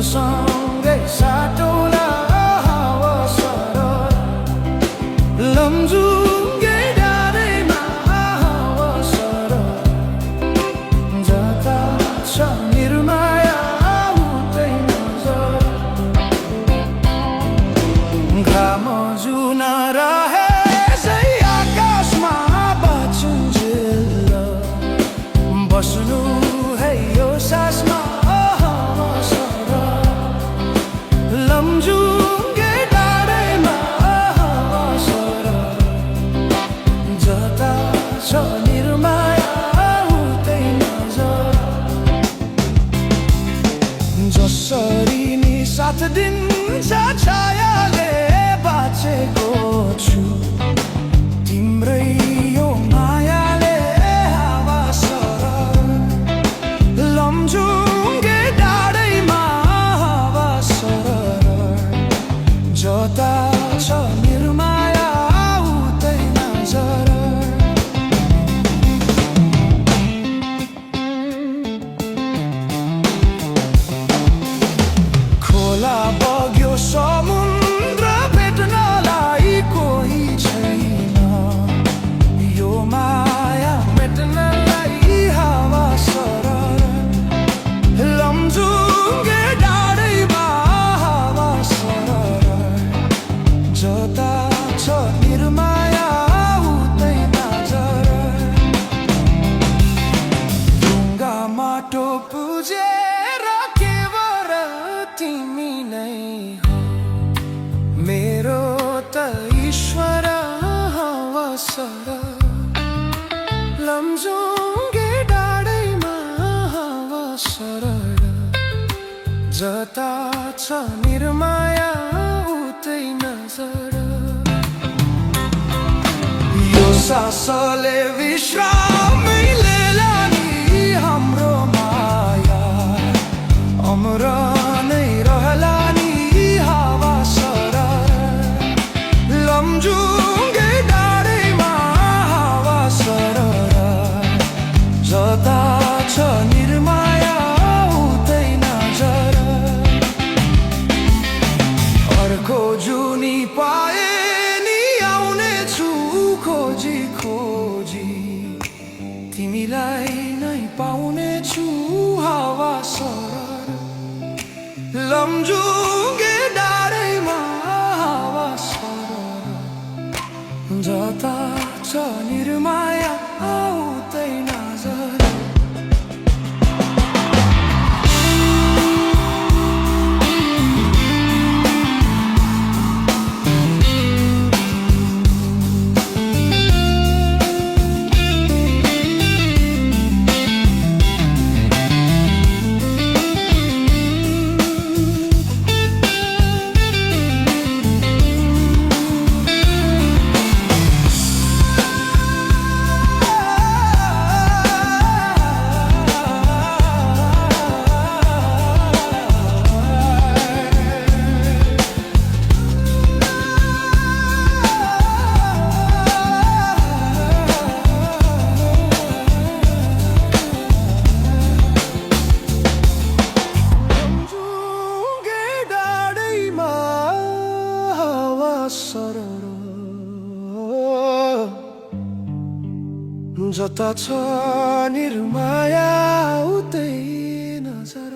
सँगै साटौला हावा सरर लमजुङ्गे डाँडैमा हावा सरर जता छ निर्माया उतै नजर घाम जुन रहे आकाशमा बाँचुन्जेल बस्नु है यो सासमा लमजुङ्गे डाँडैमा हावा सरर जता छ निर्माया उतै नजर जसरी नि साथ दिन्छ छायाले बाँचेको छु तिम्रै यो मायाले हावा सरर लमजुङ्गे डाँडैमा हावा सरर जता छ निर्माया उतै नजर खोला बग्यो समुद्र भेट्नलाई कोही छैन यो माया मेट्नलाई हावा सरर लमजुङ्गे डाँडैमा हावा सरर जता छ निर्माया उतै नजर ढुङ्गा माटो पुजेर केवल तिमी नै हो मेरो त ईश्वर हावा सरर लमजुङ्गे डाँडैमा हावा सरर जता छ निर्माया उतै नजर यो सासले विश्रामै लिएला नि हाम्रो माया अमर नै रहला नि हावा सरर लमजुङ्गे डाँडैमा हावा सरर जता छ निर्माया उतै नजर अर्को जुनी पाए नि आउने छु खोजी खोजी तिमीलाई नै पाउने छु हावा सरर लमजुङ्गे डाँडैमा हावा सरर जता छ निर्माया उतै नजर जता छ निर्माया उतै नजर